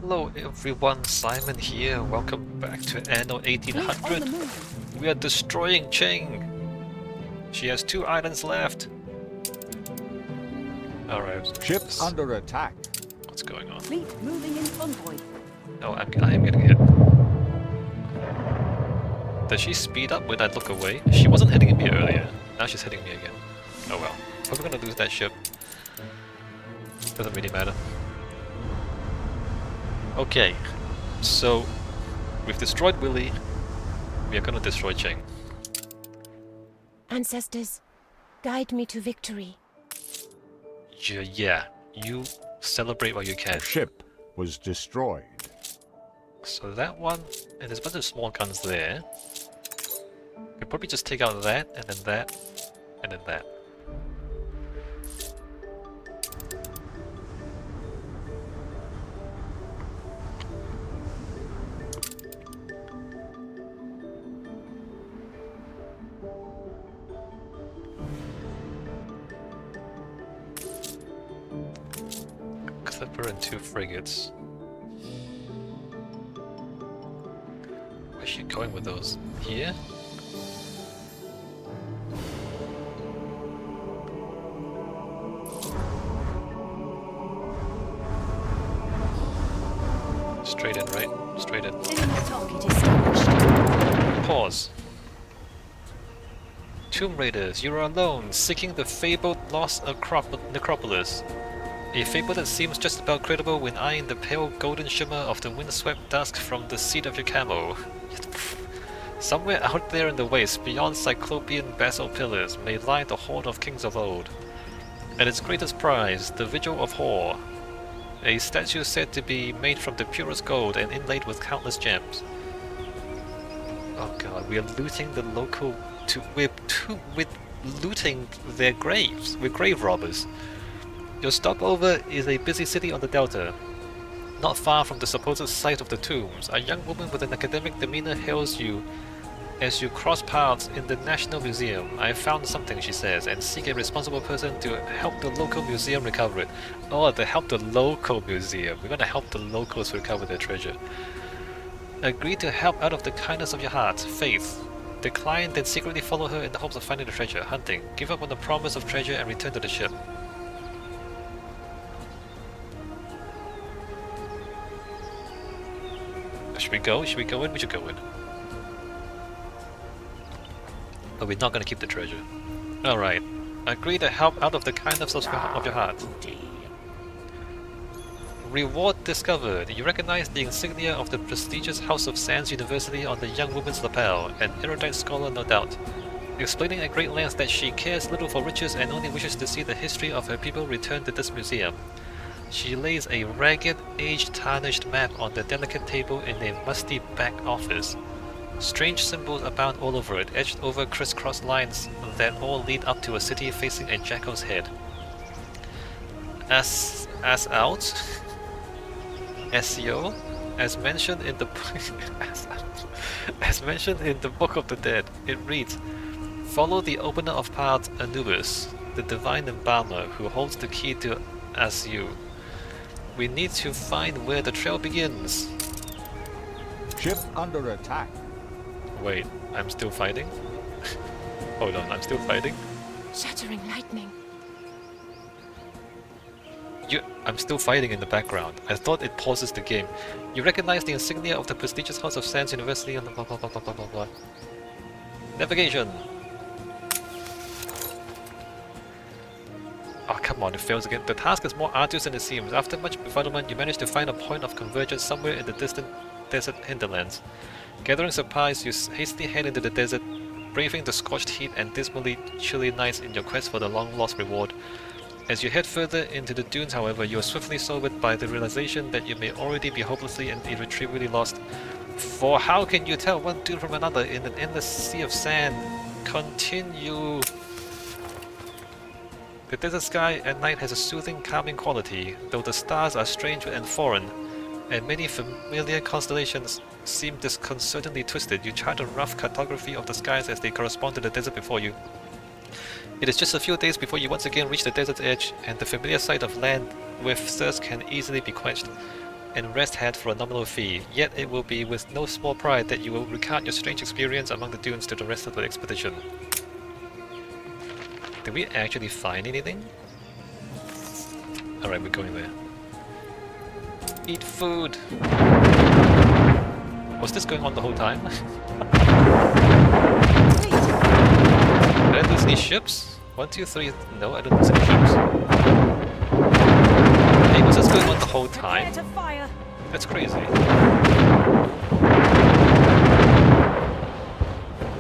Hello everyone, Simon here. Welcome back to Anno 1800. We are destroying Qing. She has 2 islands left. Alright. Ship under attack. What's going on? Fleet moving in convoy. Oh, I am getting hit. Does she speed up when I look away? She wasn't hitting me earlier. Now she's hitting me again. Oh well. Probably gonna lose that ship. Doesn't really matter. Okay, so we've destroyed Willy. We are gonna destroy Qing. Ancestors, guide me to victory. Yeah, you celebrate while you can. Ship was destroyed. So that one, and there's a bunch of small guns there. We probably just take out that, and then that, and then that. Clipper and 2 frigates. Where's she going with those? Here? Straight in, right? Straight in. Target established. Pause. Tomb Raiders, you are alone, seeking the fabled lost necropolis. A fable that seems just about credible when eyeing the pale golden shimmer of the windswept dusk from the seat of your camo. Somewhere out there in the waste, beyond cyclopean basalt pillars, may lie the horde of kings of old. And its greatest prize, the Vigil of Hor, a statue said to be made from the purest gold and inlaid with countless gems. Oh god, we are looting the local... We're looting their graves. We're grave robbers. Your stopover is a busy city on the Delta. Not far from the supposed site of the tombs, a young woman with an academic demeanor hails you as you cross paths in the National Museum. I found something, she says, and seek a responsible person to help the local museum recover it. Oh, to help the local museum. We're gonna help the locals recover their treasure. Agree to help out of the kindness of your heart, faith. Decline, then secretly follow her in the hopes of finding the treasure. Hunting. Give up on the promise of treasure and return to the ship. Should we go? Should we go in? We should go in. But we're not gonna keep the treasure. Alright. Agree to help out of the kindness of your heart. Reward discovered. You recognize the insignia of the prestigious House of Sands University on the young woman's lapel. An erudite scholar, no doubt. Explaining at great length that she cares little for riches and only wishes to see the history of her people returned to this museum. She lays a ragged, age-tarnished map on the delicate table in a musty back office. Strange symbols abound all over it, etched over crisscross lines that all lead up to a city facing a jackal's head. As out, SEO, as mentioned in the as mentioned in the Book of the Dead, it reads, "Follow the opener of paths, Anubis, the divine embalmer who holds the key to Asu. We need to find where the trail begins." Ship under attack. Wait, I'm still fighting? Hold on, I'm still fighting? Shattering lightning. I'm still fighting in the background. I thought it pauses the game. You recognize the insignia of the prestigious House of Sands University on the blah blah blah blah blah blah blah. Navigation! Oh, come on, it fails again. The task is more arduous than it seems. After much befuddlement, you manage to find a point of convergence somewhere in the distant desert hinterlands. Gathering supplies, you hastily head into the desert, braving the scorched heat and dismally chilly nights in your quest for the long-lost reward. As you head further into the dunes, however, you are swiftly sobered by the realization that you may already be hopelessly and irretrievably lost. For how can you tell one dune from another in an endless sea of sand? Continue. The desert sky at night has a soothing, calming quality, though the stars are strange and foreign, and many familiar constellations seem disconcertingly twisted. You chart a rough cartography of the skies as they correspond to the desert before you. It is just a few days before you once again reach the desert's edge, and the familiar sight of land with thirst can easily be quenched. and rest head for a nominal fee, yet it will be with no small pride that you will recount your strange experience among the dunes to the rest of the expedition. Did we actually find anything? Alright, we're going there. Eat food! Was this going on the whole time? Did I lose any ships? 1, 2, 3... No, I didn't lose any ships. Hey, was this going on the whole time? That's crazy.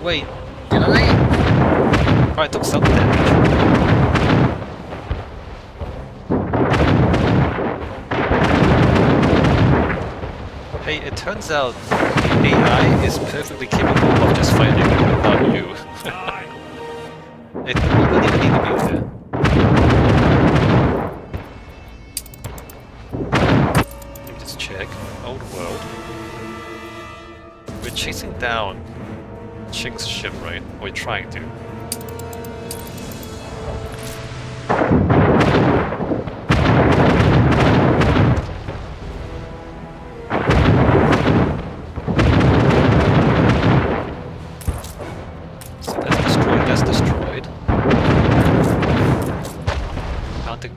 Wait, did I? Probably took some damage. Hey, it turns out the AI is perfectly capable of just fighting without you. It doesn't even need to be there. Let me just check. Old world. We're chasing down Qing's ship, right? We're trying to.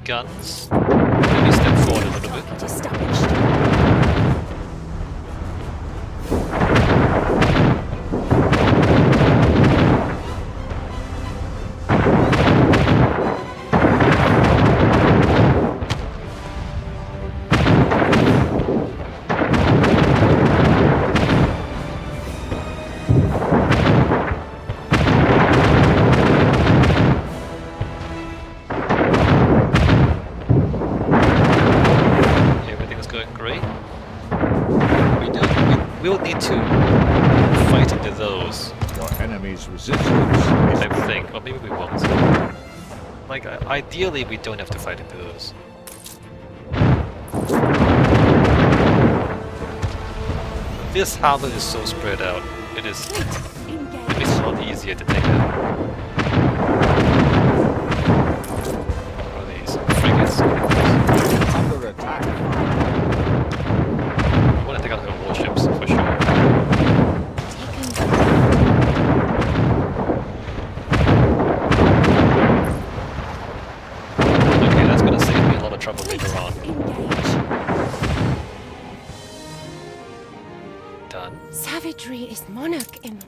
Guns. Maybe step forward a little bit. We'll need to fight into those. Your enemy's resistance is I think, or maybe we won't. Like, ideally we don't have to fight into those. This harbor is so spread out. It makes it a lot easier to take out. What are these? Frigates? under attack. I want to take out her warships, for sure. Okay, that's gonna save me a lot of trouble later on. Done. Savagery is monarch in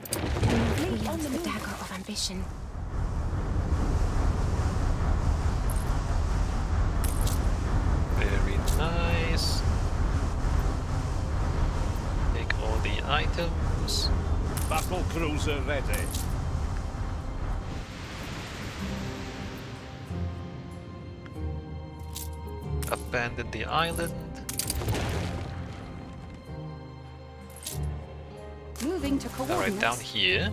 wields the dagger of ambition. Very nice. Take all the items. Battle cruiser ready. Abandon the island. Moving to coordinates. Alright, down here.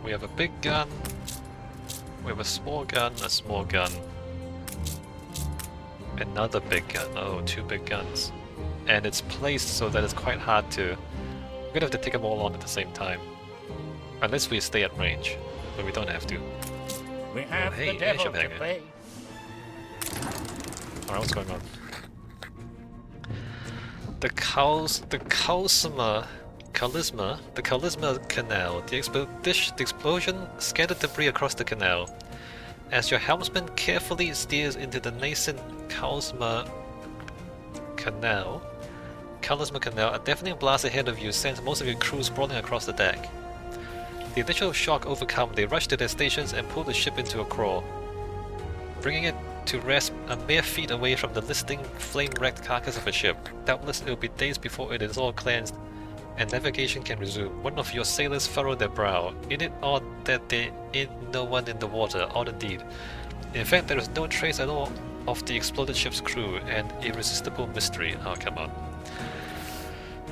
We have a big gun. We have a small gun, another big gun. Oh, two big guns. And it's placed so that it's quite hard to... We're gonna have to take them all on at the same time. Unless we stay at range. But we don't have to. We have hey, the devil to airship pay. Alright, what's going on? The Kalisma Canal. The explosion scattered debris across the canal. As your helmsman carefully steers into the nascent Kalisma Canal, a deafening blast ahead of you sends most of your crew sprawling across the deck. The initial shock overcome, they rush to their stations and pull the ship into a crawl, bringing it to rest a mere feet away from the listing, flame-wrecked carcass of a ship. Doubtless it will be days before it is all cleansed and navigation can resume. One of your sailors furrowed their brow. Isn't it odd that there ain't no one in the water? Odd indeed. In fact, there is no trace at all of the exploded ship's crew, an irresistible mystery. Oh, come on.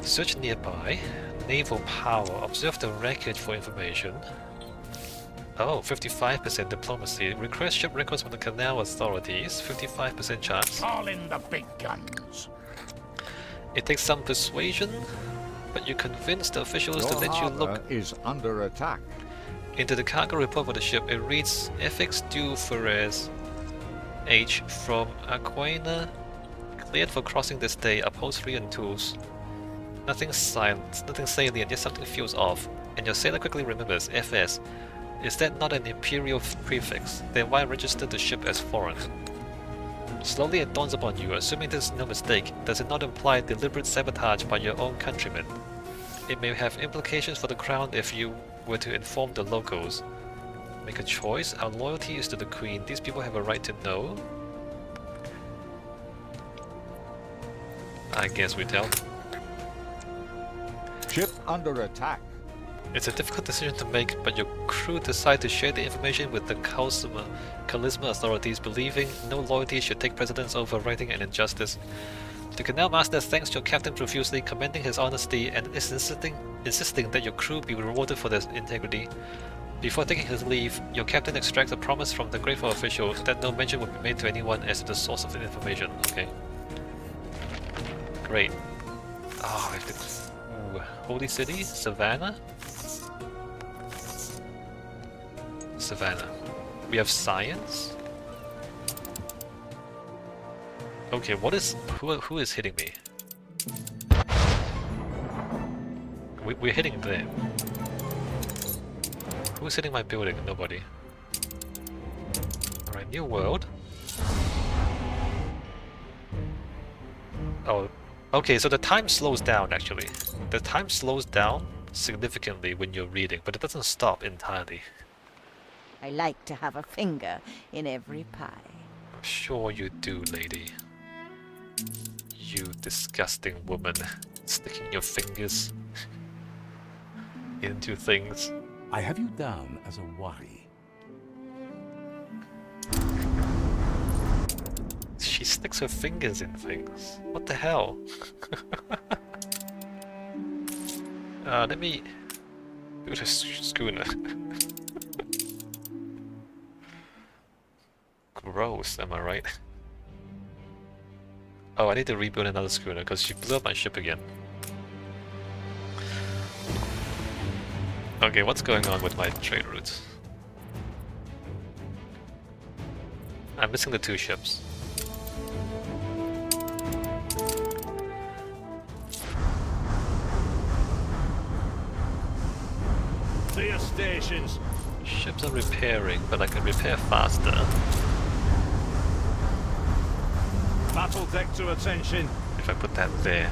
Search nearby. Naval power. Observe the wreckage for information. Oh, 55% diplomacy. Request ship records from the canal authorities. 55% chance. Call in the big guns. It takes some persuasion, but you convince the officials to Your let you harbor look is under attack. into the cargo report for the ship. It reads FX Du Ferez H from Aquina Cleared for crossing this day, upholstery and tools. Nothing silent, nothing salient, yet something feels off. And your sailor quickly remembers, FS. Is that not an imperial prefix? Then why register the ship as foreign? Slowly it dawns upon you, assuming this is no mistake, does it not imply deliberate sabotage by your own countrymen? It may have implications for the crown if you were to inform the locals. Make a choice? Our loyalty is to the Queen. These people have a right to know? I guess we tell. Ship under attack. It's a difficult decision to make, but your crew decide to share the information with the Charisma authorities, believing no loyalty should take precedence over writing and injustice. The Canal Master thanks your captain profusely, commending his honesty, and is insisting that your crew be rewarded for their integrity. Before taking his leave, your captain extracts a promise from the grateful official that no mention would be made to anyone as to the source of the information. Okay. Great. Oh, I have to... Ooh, Holy City? Savannah? Savannah. We have science? Okay, what is... Who is hitting me? We're hitting them. Who's hitting my building? Nobody. Alright, new world. Oh, okay, so the time slows down actually. The time slows down significantly when you're reading, but it doesn't stop entirely. I like to have a finger in every pie. Sure you do, lady. You disgusting woman. Sticking your fingers into things. I have you down as a worry. She sticks her fingers in things. What the hell? Let me do the schooner. Gross, am I right? Oh, I need to rebuild another schooner because she blew up my ship again. Okay, what's going on with my trade routes? I'm missing the 2 ships. To your stations. Ships are repairing, but I can repair faster. Battle deck to attention. If I put that there.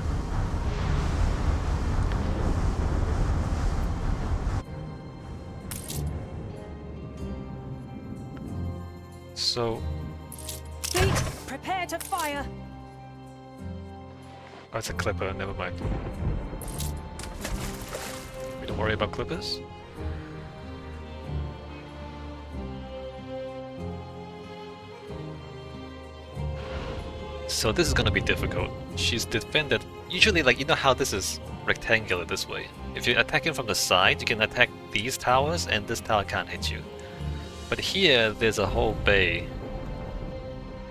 So... Fleet, prepare to fire! Oh, it's a clipper, never mind. We don't worry about clippers. So this is gonna be difficult. She's defended... Usually, like, you know how this is rectangular this way. If you're attacking from the side, you can attack these towers and this tower can't hit you. But here, there's a whole bay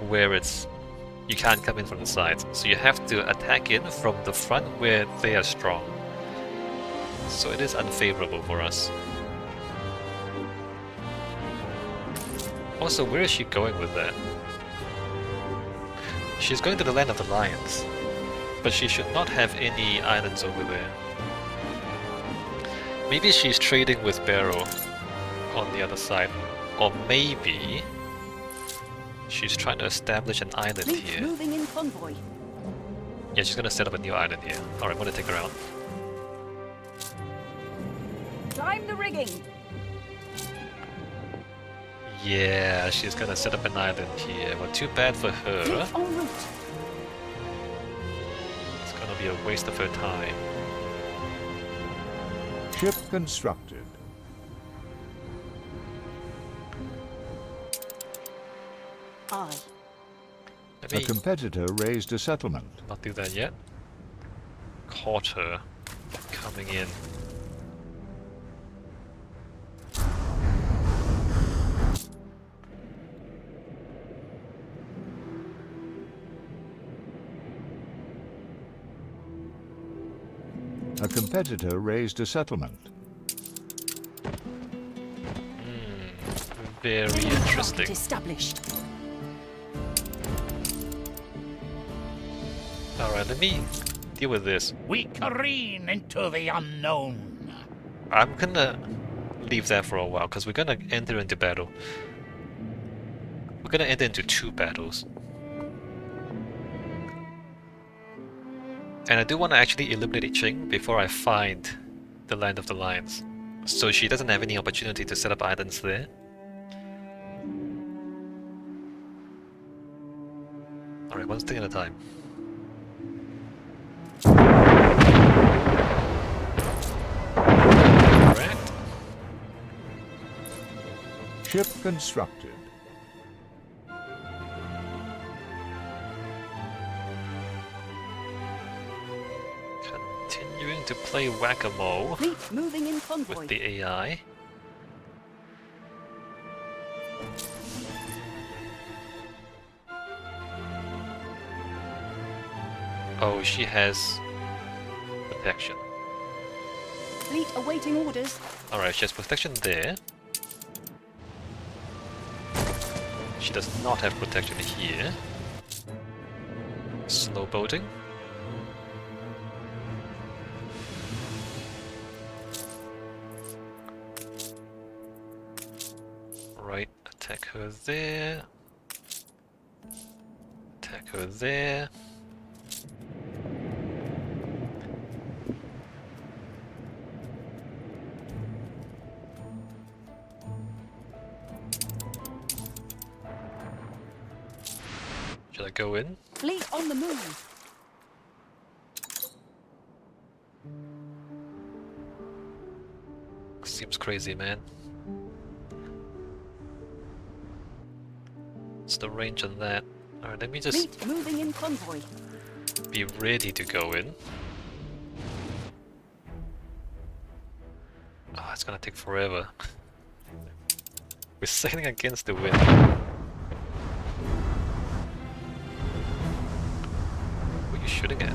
where it's... you can't come in from the sides. So you have to attack in from the front where they are strong. So it is unfavorable for us. Also, where is she going with that? She's going to the land of the lions. But she should not have any islands over there. Maybe she's trading with Barrow on the other side. Or maybe she's trying to establish an island Fleet here. moving in convoy. Yeah, she's gonna set up a new island here. Alright, I'm gonna take her out. Climb the rigging. Yeah, she's gonna set up an island here. Well, too bad for her. Fleet en route. It's gonna be a waste of her time. Ship constructed. Aye. Let A me competitor raised a settlement. not do that yet. Caught her coming in. A competitor raised a settlement. Very Target interesting. established. Alright, let me deal with this. We careen into the unknown. I'm gonna leave that for a while, because we're gonna enter into battle. We're gonna enter into 2 battles. And I do want to actually eliminate Qing before I find the Land of the Lions, so she doesn't have any opportunity to set up islands there. Alright, one thing at a time. Correct. Ship constructed. Continuing to play whack-a-mole Fleet moving in convoy. with the AI. Oh, she has protection. Fleet awaiting orders. Alright, she has protection there. She does not have protection here. Slow boating. Right, attack her there. Attack her there. Should I go in? Fleet on the move. Seems crazy, man. What's the range on that? Alright, let me just Fleet moving in convoy. be ready to go in. Oh, it's gonna take forever. We're sailing against the wind. What are you shooting at?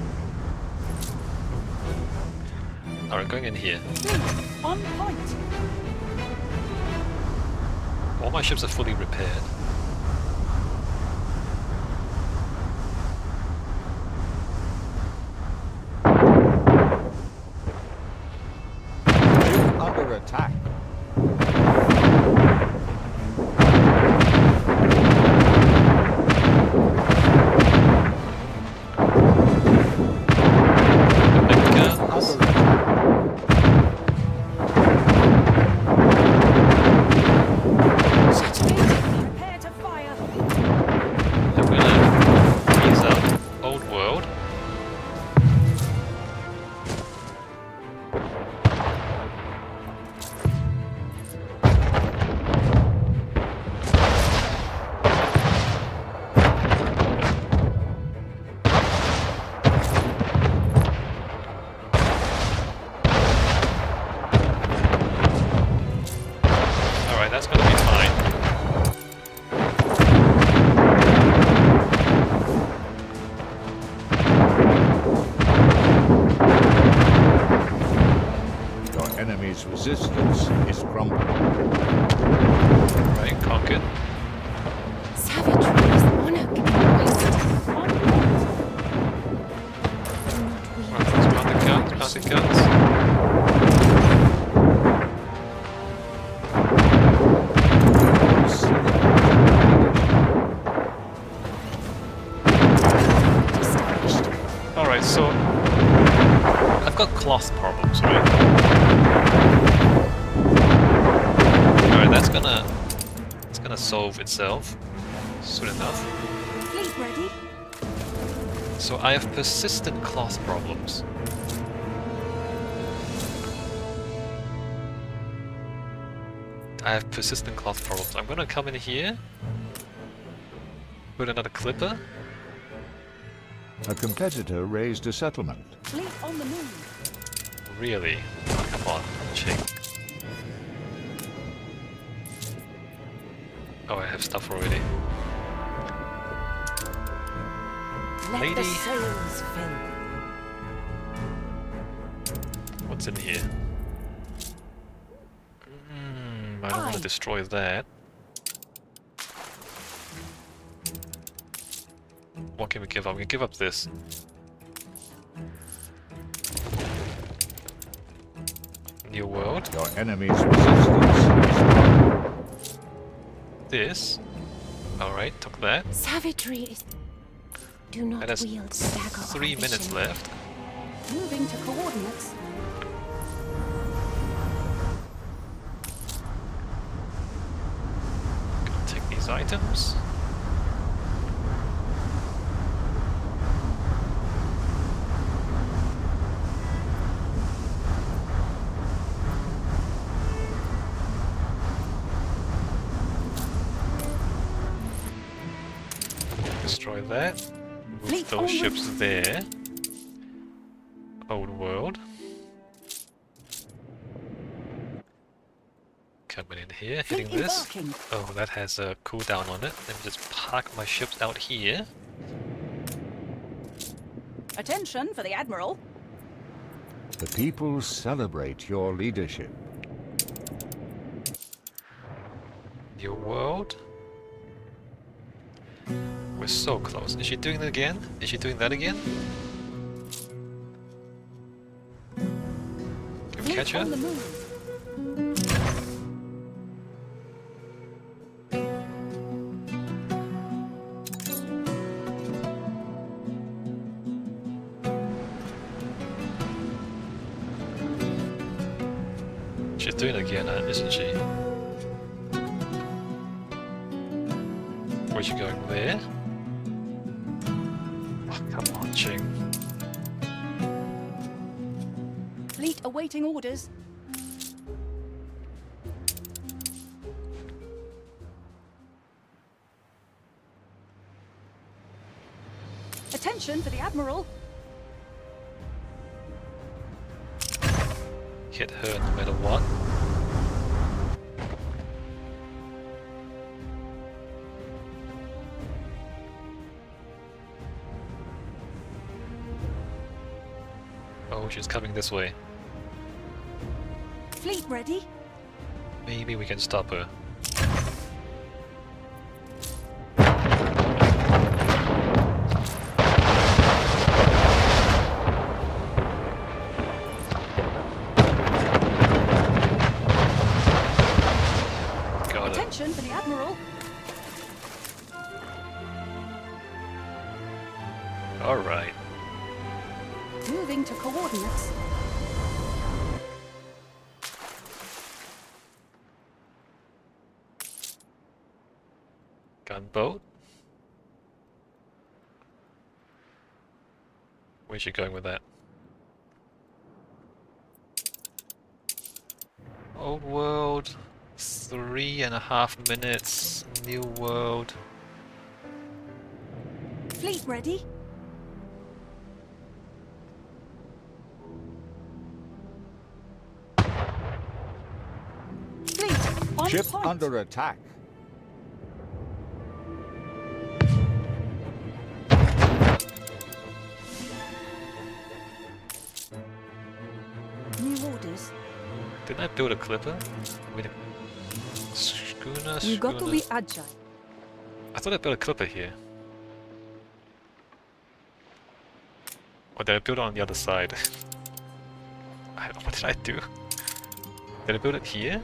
Alright, going in here. Fleet on point. All my ships are fully repaired. Under attack. Big guns. Under attack. Prepare to fire. I'm gonna use up Old World. Alright, that's gonna be fine. Your enemy's resistance is crumbling. Right, conquered. Savagery is the monarch in the west. On point. Right, let's pound the guns, pound the guns. Established. Alright, so I've got cloth problems, right? Alright, it's gonna solve itself soon enough. Fleet ready. So I have persistent cloth problems. I have persistent cloth problems. I'm gonna come in here, put another clipper. A competitor raised a settlement. Fleet on the move. Really? Come on, Qing. Oh, I have stuff already. Let Lady. the sails fill. What's in here? I don't want to Aye. destroy that. What can we give up? We can give up this. New world. Your enemy's resistance is crumbled. This. Alright, took that. Savagery is... Do not And there's wield the dagger of 3 minutes ambition. left. Moving to coordinates. Gonna take these items. Destroy that. Move Fleet those onward. ships there. Old world. Coming in here, hitting Fleet this. embarking. Oh, that has a cooldown on it. Let me just park my ships out here. Attention for the Admiral. The people celebrate your leadership. New world. We're so close. Is she doing it again? Is she doing that again? Can we Fleet catch her? on the move. She's doing it again, isn't she? Where's she going? There? Oh, come on, Qing. Fleet awaiting orders. Attention for the Admiral. Hit her no matter what. Oh, she's coming this way. Fleet ready. Maybe we can stop her. Got it. Attention for the Admiral. Alright. Moving to coordinates. Gunboat. Where's she going with that? Old world. 3.5 minutes. New world. Fleet ready. Fleet on Ship point. under attack. New orders. Didn't I build a clipper? With a schooner, You got to schooner. be agile. I thought I built a clipper here. Or did I build it on the other side? What did I do? Did I build it here?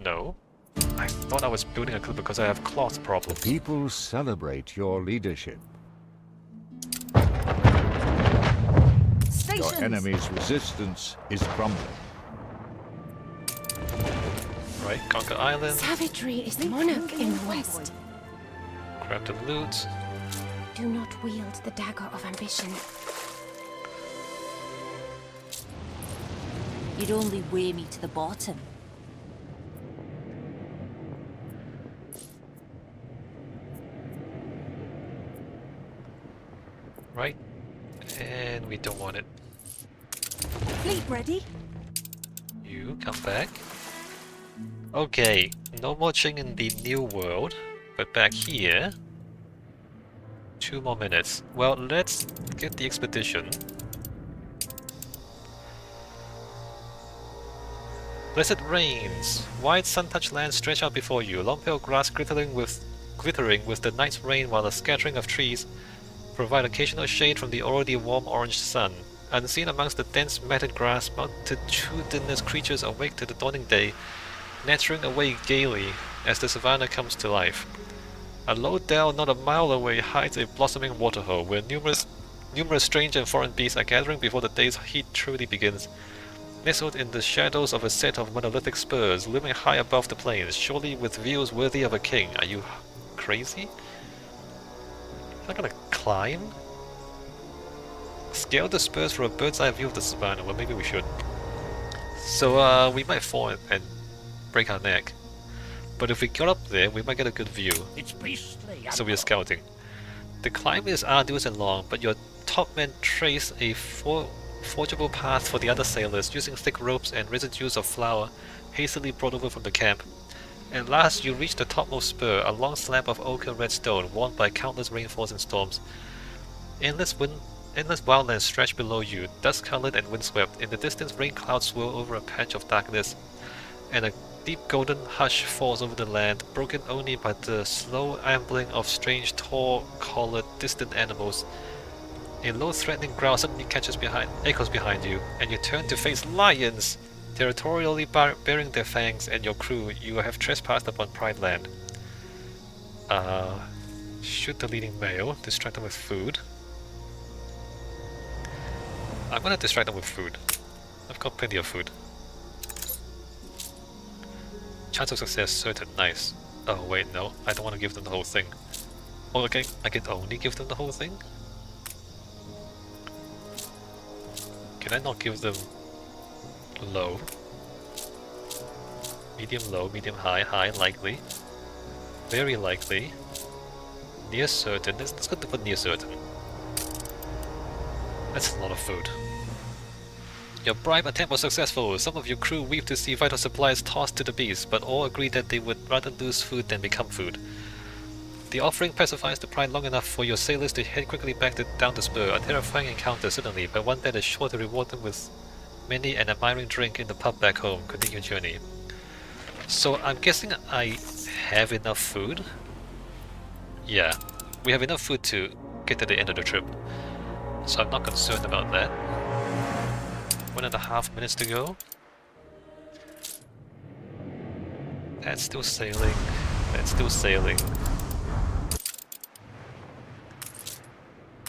No. I thought I was building a clipper because I have cloth The problems. people celebrate your leadership. Stations. Your enemy's resistance is crumbling. Right, conquer island, Savagery is the monarch in the west. grab the loot. Do not wield the dagger of ambition. You'd only weigh me to the bottom. Right. And we don't want it. Fleet ready. You come back. Okay, no more Qing in the new world, but back here. 2 more minutes. Well, let's get the expedition. Blessed rains. Wide sun-touched lands stretch out before you, long pale grass glittering with the night's rain, while a scattering of trees provide occasional shade from the already warm orange sun. Unseen amongst the dense matted grass, multitudinous creatures awake to the dawning day, nattering away gaily as the savannah comes to life. A low dell not a mile away hides a blossoming waterhole where numerous strange and foreign beasts are gathering before the day's heat truly begins. Nestled in the shadows of a set of monolithic spurs looming high above the plains, surely with views worthy of a king. Are you crazy? I'm not gonna climb? Scale the spurs for a bird's eye view of the savannah. Well, maybe we should. So, we might fall and break our neck. But if we got up there, we might get a good view. It's beastly. So we are scouting. The climb is arduous and long, but your top men trace a forgeable path for the other sailors, using thick ropes and residues of flour hastily brought over from the camp. At last you reach the topmost spur, a long slab of ochre red stone, worn by countless rainfalls and storms. Endless wildlands stretch below you, dust-colored and windswept. In the distance, rain clouds swirl over a patch of darkness, and a deep golden hush falls over the land, broken only by the slow ambling of strange, tall-collared, distant animals. A low, threatening growl suddenly echoes behind you, and you turn to face lions, territorially bearing their fangs, and your crew. You have trespassed upon Pride Land. Shoot the leading male, distract them with food. I'm gonna distract them with food. I've got plenty of food. Chance of success certain, nice. Oh wait, no, I don't want to give them the whole thing. Oh, okay, I can only give them the whole thing? Can I not give them low? Medium low, medium high, high likely. Very likely. Near certain, let's go for near certain. That's a lot of food. Your bribe attempt was successful. Some of your crew weep to see vital supplies tossed to the beasts, but all agree that they would rather lose food than become food. The offering pacifies the pride long enough for your sailors to head quickly back down the spur, a terrifying encounter certainly, but one that is sure to reward them with many an admiring drink in the pub back home. Continue your journey. So I'm guessing I have enough food? Yeah, we have enough food to get to the end of the trip. So I'm not concerned about that. 1.5 minutes to go. That's still sailing. That's still sailing.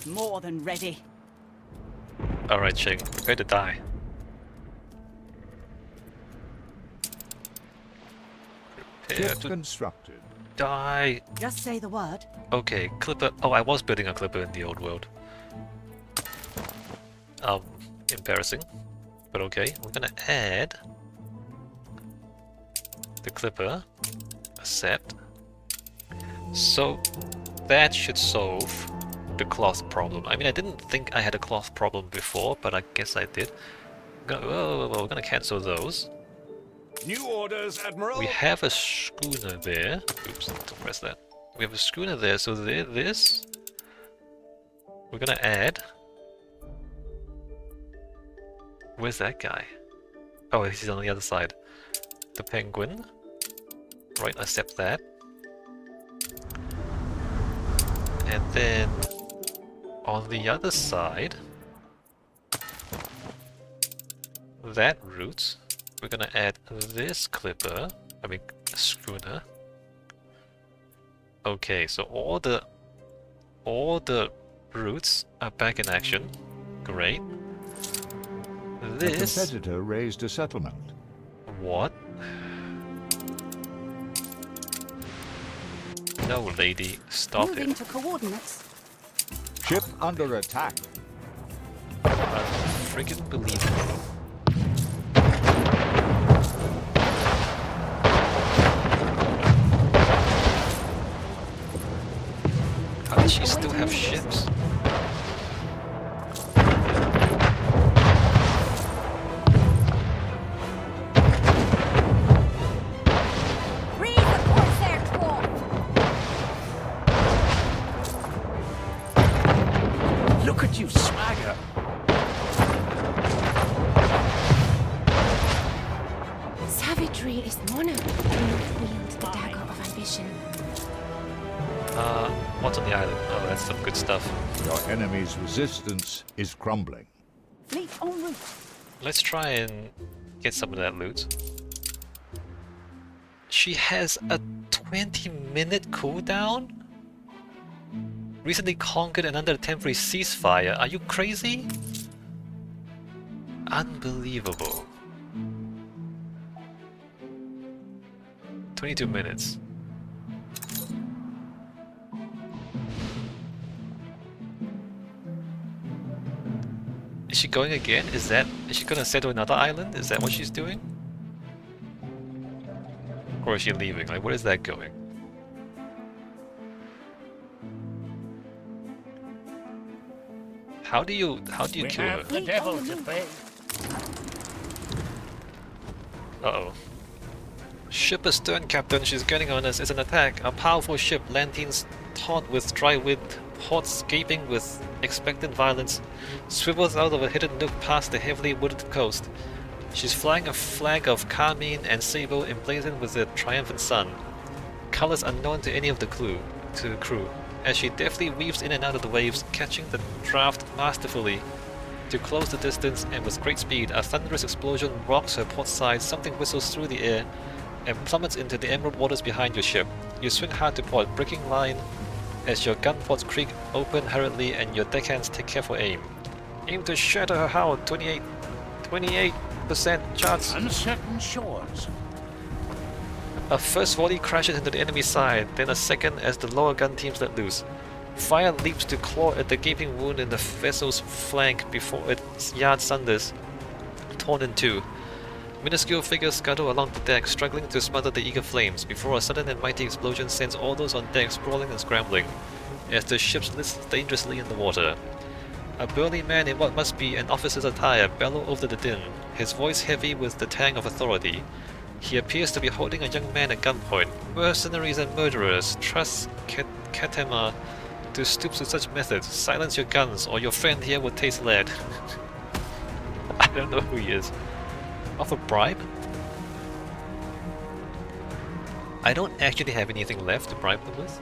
More than ready. Alright, Qing, prepare to die. Prepare Ship to constructed. die. Just say the word. Okay, clipper. Oh, I was building a clipper in the old world. Embarrassing. But okay, we're gonna add the clipper. Accept. So that should solve the cloth problem. I mean, I didn't think I had a cloth problem before, but I guess I did. We're gonna cancel those. New orders, Admiral. We have a schooner there. Oops, don't press that. We have a schooner there, so this we're gonna add. Where's that guy? Oh, he's on the other side. The penguin. Right, accept that. And then on the other side, that route, we're gonna add this clipper. I mean, schooner. Okay, so all the routes are back in action. Great. A This. competitor raised a settlement. What? No, lady, stop Moving it. to coordinates. Ship under attack. I freaking believe it. How does she still have ships? Read the corsair troll. Look at you swagger. Savagery is monarch. Do not wield the dagger of ambition. What's on the island? Oh, that's some good stuff. Your enemy's resistance is crumbling. Fleet en route. Let's try and get some of that loot. She has a 20-minute cooldown? Recently conquered and under a temporary ceasefire. Are you crazy? Unbelievable. 22 minutes. Is she going again? Is she gonna settle another island? Is that what she's doing? Or is she leaving? Like, where is that going? How do you We kill her? have the devil to pay. Uh-oh. Ship astern, Captain. She's getting on us. It's an attack. A powerful ship, lanterns taut with dry wind, ports gaping with expectant violence, swivels out of a hidden nook past the heavily wooded coast. She's flying a flag of carmine and sable emblazoned with the triumphant sun. Colors unknown to any of the crew, as she deftly weaves in and out of the waves, catching the draft masterfully. To close the distance, and with great speed, a thunderous explosion rocks her port side, something whistles through the air, and plummets into the emerald waters behind your ship. You swing hard to port, breaking line as your gun ports creak open hurriedly and your deckhands take careful aim. Aim to shatter her hull, 28% chance. Uncertain shores. A first volley crashes into the enemy side, then a second as the lower gun teams let loose. Fire leaps to claw at the gaping wound in the vessel's flank before its yard sunders, torn in two. Minuscule figures scuttle along the deck, struggling to smother the eager flames, before a sudden and mighty explosion sends all those on deck sprawling and scrambling, as the ship slits dangerously in the water. A burly man in what must be an officer's attire bellows over the din, his voice heavy with the tang of authority. He appears to be holding a young man at gunpoint. Mercenaries and murderers, trust Ketema to stoop to such methods. Silence your guns, or your friend here will taste lead. I don't know who he is. Offer bribe? I don't actually have anything left to bribe them with.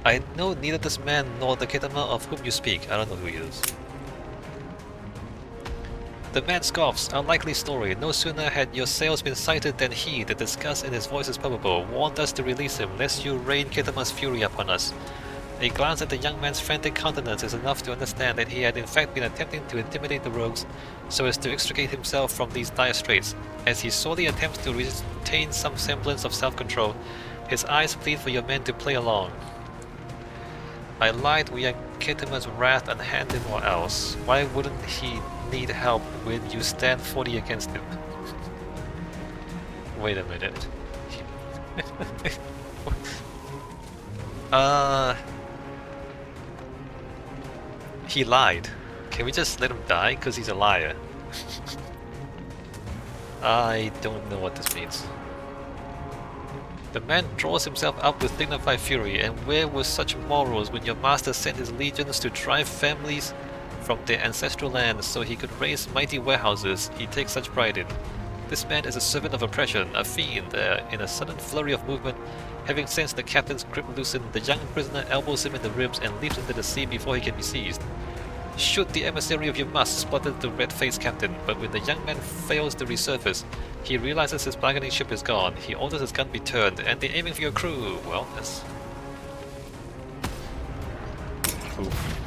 I know neither this man nor the Ketema of whom you speak. I don't know who he is. The man scoffs. A likely story. No sooner had your sails been sighted than he, the disgust in his voice is palpable, warned us to release him, lest you rain Ketema's fury upon us. A glance at the young man's frantic countenance is enough to understand that he had in fact been attempting to intimidate the rogues so as to extricate himself from these dire straits. As he sorely attempts to retain some semblance of self-control, his eyes plead for your men to play along. I lied, we are Ketema's wrath and hand him or else. Why wouldn't he need help when you stand 40 against him? Wait a minute. He lied. Can we just let him die? Because he's a liar. I don't know what this means. The man draws himself up with dignified fury, and where were such morals when your master sent his legions to drive families from their ancestral lands so he could raise mighty warehouses he takes such pride in? This man is a servant of oppression, a fiend. In a sudden flurry of movement, having sensed the captain's grip loosened, the young prisoner elbows him in the ribs and leaps into the sea before he can be seized. Shoot the emissary if you must, spluttered the red-faced captain, but when the young man fails to resurface, he realizes his bargaining ship is gone. He orders his gun be turned, and they're aiming for your crew. Well, that's... Oof.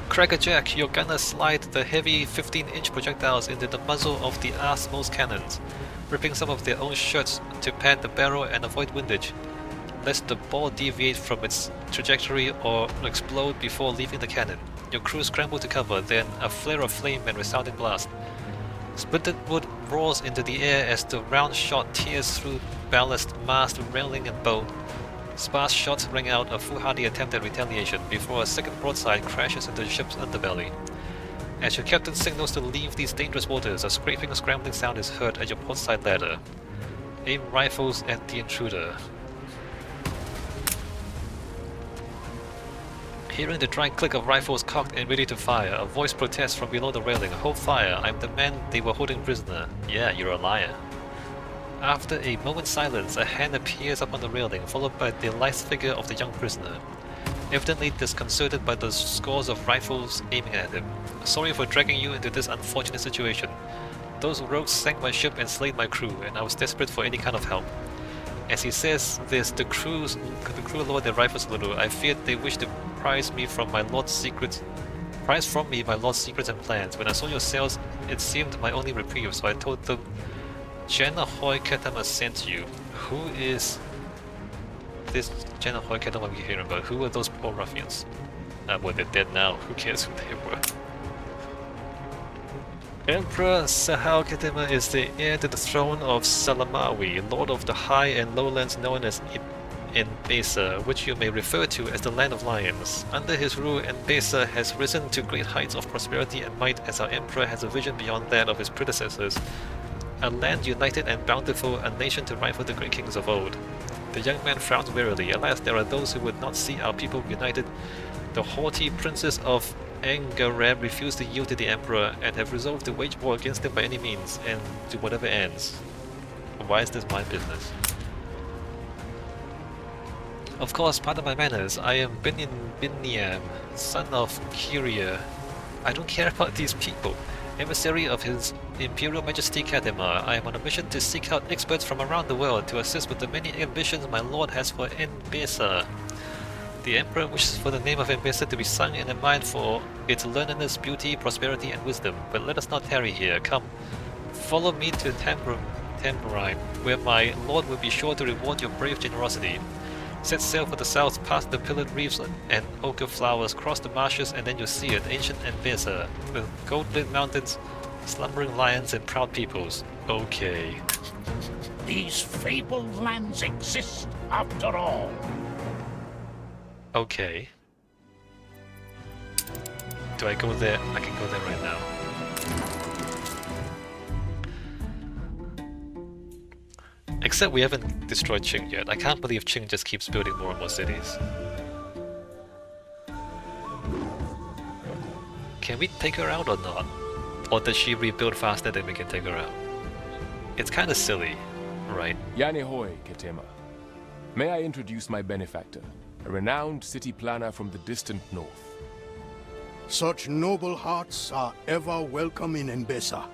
Crackerjack, your gunners slide the heavy 15-inch projectiles into the muzzle of the arsmost cannons, ripping some of their own shirts to pad the barrel and avoid windage, lest the ball deviate from its trajectory or explode before leaving the cannon. Your crew scramble to cover, then a flare of flame and resounding blast. Splintered wood roars into the air as the round shot tears through ballast, mast, railing and bow. Sparse shots ring out, a foolhardy attempt at retaliation, before a second broadside crashes into the ship's underbelly. As your captain signals to leave these dangerous waters, a scraping, scrambling sound is heard at your portside ladder. Aim rifles at the intruder. Hearing the dry click of rifles cocked and ready to fire, a voice protests from below the railing. Hold fire, I'm the man they were holding prisoner. Yeah, you're a liar. After a moment's silence, a hand appears up on the railing, followed by the lithe figure of the young prisoner. evidently disconcerted by the scores of rifles aiming at him. Sorry for dragging you into this unfortunate situation. Those rogues sank my ship and slayed my crew, and I was desperate for any kind of help. As he says this, the crew lower their rifles a little. I feared they wished to prize from me my lord's secrets and plans. When I saw your sails, it seemed my only reprieve, so I told them, Janahoy Ketema sent you. Who is this Janahoy Ketema we hear about? Who are those poor ruffians? Well, they're dead now. Who cares who they were? Emperor Sahal Ketema is the heir to the throne of Salamawi, lord of the high and lowlands known as Enbesa, which you may refer to as the Land of Lions. Under his rule, Enbesa has risen to great heights of prosperity and might, as our emperor has a vision beyond that of his predecessors. A land united and bountiful, a nation to rival the great kings of old. The young man frowns wearily. Alas, there are those who would not see our people united. The haughty princes of Angareb refuse to yield to the Emperor and have resolved to wage war against him by any means, and to whatever ends. Why is this my business? Of course, pardon my manners, I am Binyam, son of Kyria. I don't care about these people. Emissary of His Imperial Majesty Ketema, I am on a mission to seek out experts from around the world to assist with the many ambitions my lord has for Enbesa. The Emperor wishes for the name of Enbesa to be sung and admired for its learnedness, beauty, prosperity, and wisdom. But let us not tarry here. Come, follow me to Tamburine, where my lord will be sure to reward your brave generosity. Set sail for the south, past the pillared reefs and ochre flowers, cross the marshes, and then you'll see it, ancient Enbesa, with gold-lit mountains, slumbering lions, and proud peoples. Okay. These fabled lands exist after all. Okay. Do I go there? I can go there right now. Except we haven't destroyed Qing yet. I can't believe Qing just keeps building more and more cities. Can we take her out or not? Or does she rebuild faster than we can take her out? It's kinda silly, right? Yanihoy, Ketema. May I introduce my benefactor, a renowned city planner from the distant north. Such noble hearts are ever welcome in Enbesa.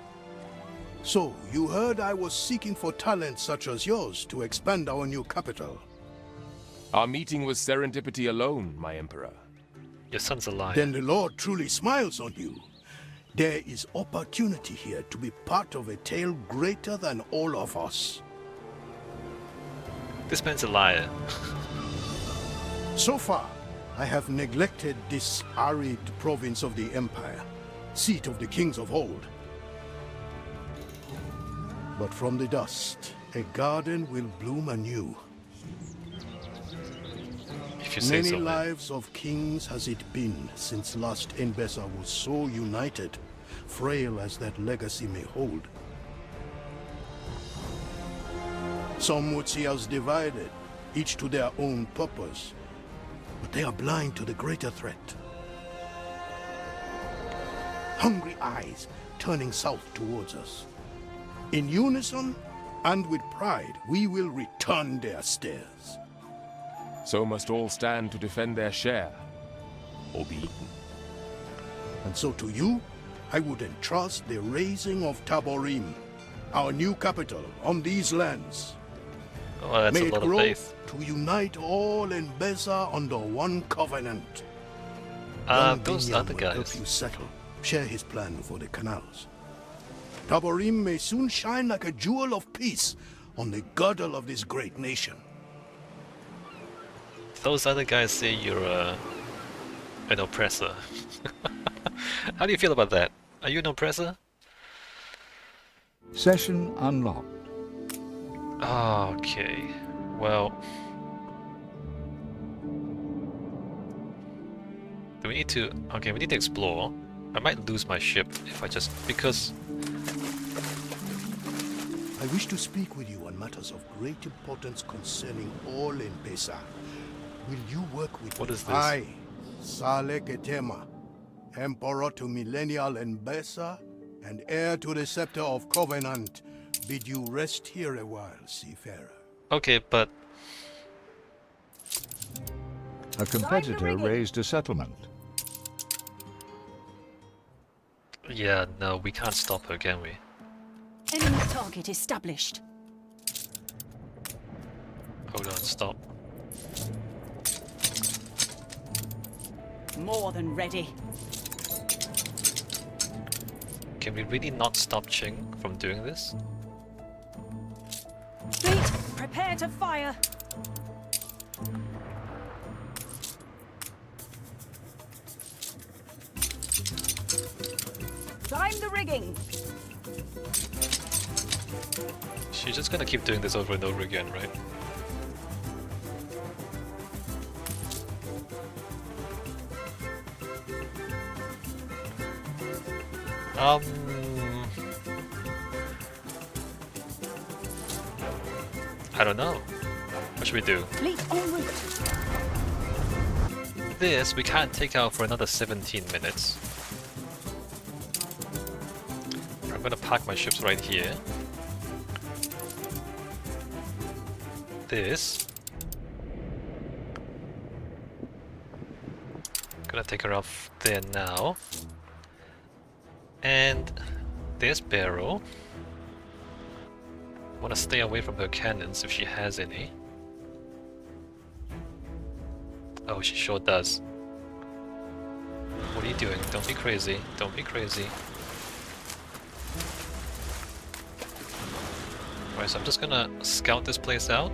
So, you heard I was seeking for talent such as yours to expand our new capital. Our meeting was serendipity alone, my emperor. Your son's alive. Then the Lord truly smiles on you. There is opportunity here to be part of a tale greater than all of us. This man's a liar. So far, I have neglected this arid province of the Empire, seat of the kings of old. But from the dust, a garden will bloom anew. If you say Many so. lives of kings has it been since last Enbesa was so united, frail as that legacy may hold. Some would see us divided, each to their own purpose, but they are blind to the greater threat. Hungry eyes turning south towards us. In unison and with pride, we will return their stares. So must all stand to defend their share, or be eaten. And so to you, I would entrust the raising of Taborim, our new capital on these lands. Oh, that's May a it lot of grow faith. to unite all Enbesa under one covenant. Those Binyam other will help guys. you settle, share his plan for the canals. Taborim may soon shine like a jewel of peace on the girdle of this great nation. Those other guys say you're an oppressor. How do you feel about that? Are you an oppressor? Session unlocked. Okay. Well, do we need to? Okay, we need to explore. I might lose my ship if I just because. I wish to speak with you on matters of great importance concerning all Enbesa. Will you work with What me? is this? I, Saleh Ketema, Emperor to Millennial Enbesa, and heir to the Scepter of Covenant, bid you rest here a while, seafarer. Okay, but A competitor raised a settlement. Yeah, no, we can't stop her, can we? Enemy target established. Hold on, stop. More than ready. Can we really not stop Qing from doing this? Fleet, prepare to fire. Climb the rigging. She's just gonna keep doing this over and over again, right? I don't know. What should we do? Fleet en route. This we can't take out for another 17 minutes. I'm gonna park my ships right here. This. Gonna take her off there now. And there's Barrow. Want to stay away from her cannons if she has any. Oh, she sure does. What are you doing? Don't be crazy. Don't be crazy. Alright, so I'm just gonna scout this place out.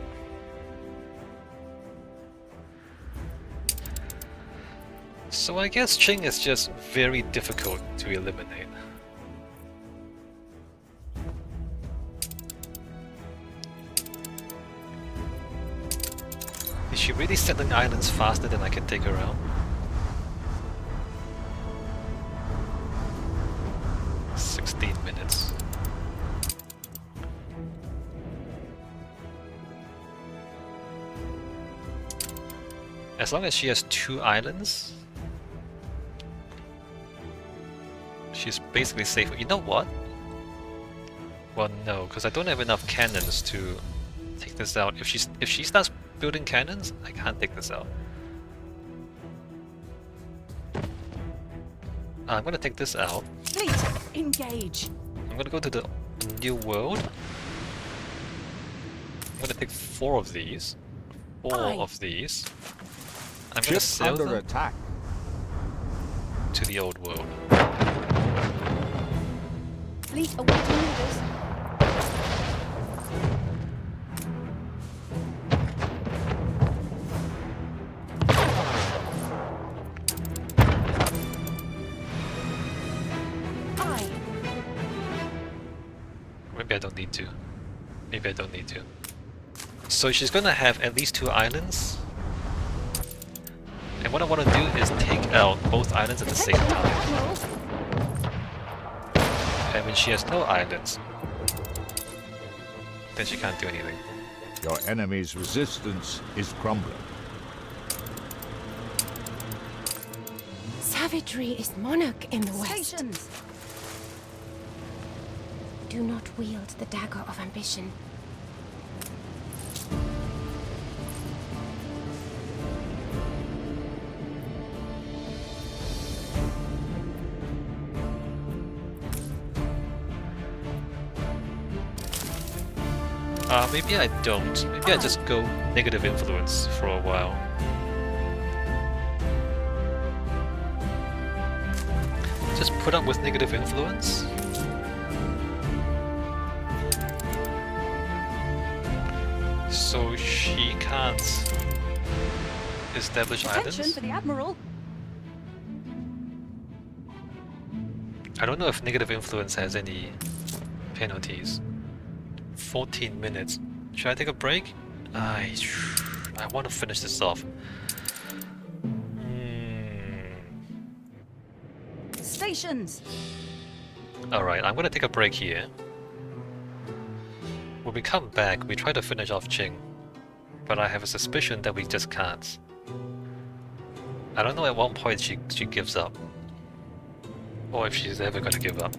So I guess Qing is just very difficult to eliminate. Is she really settling islands faster than I can take her out? "16 minutes. As long as she has 2 islands, she's basically safe. You know what? Well, no, because I don't have enough cannons to take this out. If she starts building cannons, I can't take this out. I'm gonna take this out. Fleet, engage. I'm gonna go to the New World. I'm gonna take 4 of these. 4 of these. I'm gonna Ship sail under them attack. to the Old World. Fleet awaiting orders. Maybe I don't need to. Maybe I don't need to. So she's gonna have at least 2 islands. And what I want to do is take out both islands at the same time. And when she has no islands, then she can't do anything. Your enemy's resistance is crumbling. Savagery is monarch in the west. Stations. Do not wield the dagger of ambition. Maybe I don't. Maybe I just go negative influence for a while. Just put up with negative influence. So she can't establish Attention islands. for the Admiral. I don't know if negative influence has any penalties. 14 minutes. Should I take a break? I want to finish this off. Stations. Alright, I'm gonna take a break here. When we come back, we try to finish off Qing. But I have a suspicion that we just can't. I don't know at what point she gives up. Or if she's ever gonna give up.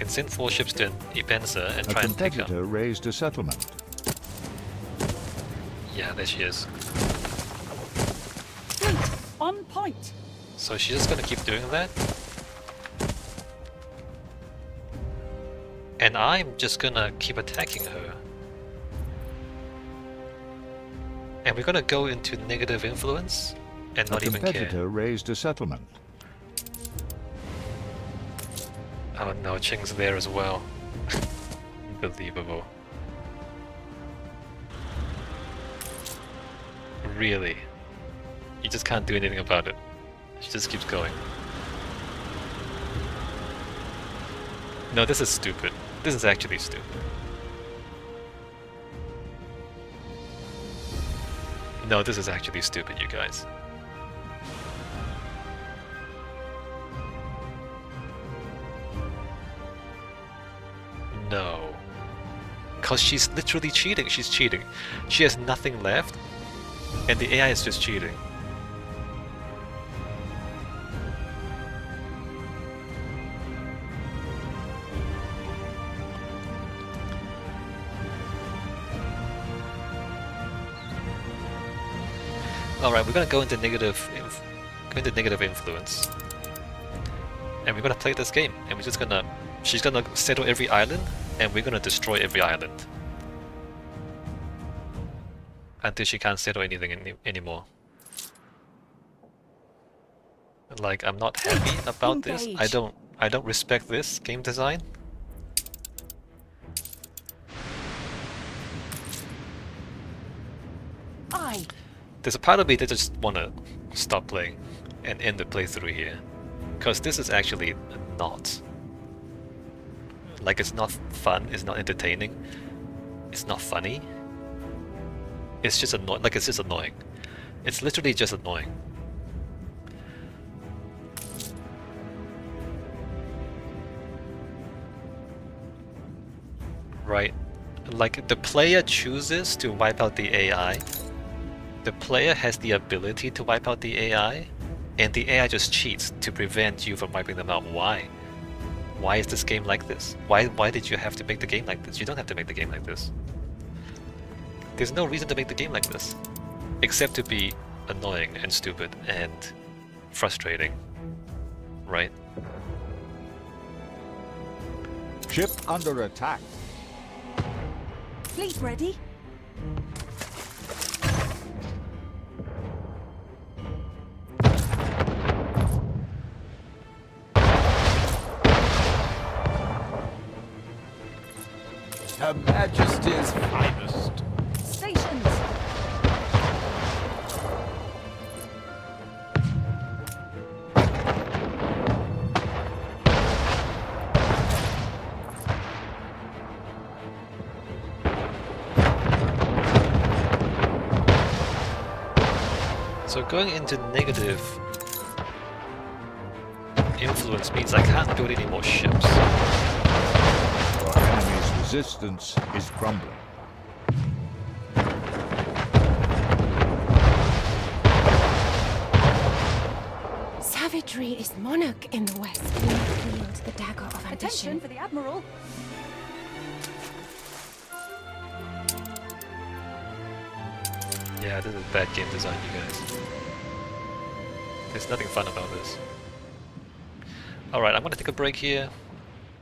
can send 4 ships to Enbesa and A try and take her. competitor raised a settlement. Yeah, there she is. Fleet on point. So she's just gonna keep doing that. And I'm just gonna keep attacking her. And we're gonna go into negative influence and A not even care. competitor raised a settlement. Oh no, Qing's there as well. Unbelievable. Really? You just can't do anything about it. She just keeps going. No, this is stupid. This is actually stupid. No, this is actually stupid, you guys. No. Because she's literally cheating. She's cheating. She has nothing left, and the AI is just cheating. Alright, we're gonna go into negative influence. And we're gonna play this game, and we're just gonna... She's gonna settle every island, and we're gonna destroy every island. Until she can't settle anything anymore. Like, I'm not happy about this. Engage. I don't respect this game design. Aye. There's a part of me that just wanna stop playing and end the playthrough here. Because this is actually not. Like, it's not fun, it's not entertaining, it's not funny. It's just annoying. Like, it's just annoying. It's literally just annoying. Right? Like, the player chooses to wipe out the AI. The player has the ability to wipe out the AI, and the AI just cheats to prevent you from wiping them out. Why? Why is this game like this? Why did you have to make the game like this? You don't have to make the game like this. There's no reason to make the game like this. Except to be annoying and stupid and frustrating. Right? Ship under attack. Fleet ready. Her Majesty's finest. Stations. So going into negative influence means I can't build any more ships. Your enemy's resistance is crumbling. Savagery is monarch in the west. We wield the dagger of Attention ambition. for the Admiral. Yeah, this is bad game design, you guys. There's nothing fun about this. Alright, I'm gonna take a break here.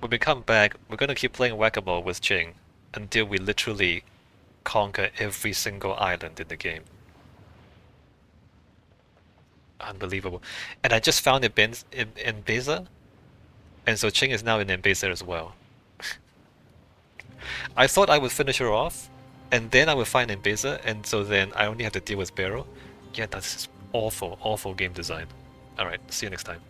When we come back, we're gonna keep playing Whack-A-Mole with Qing until we literally conquer every single island in the game. Unbelievable. And I just found Enbesa, and so Qing is now in Enbesa as well. I thought I would finish her off, and then I would find Enbesa, and so then I only have to deal with Barrow. Yeah, that's awful, awful game design. Alright, see you next time.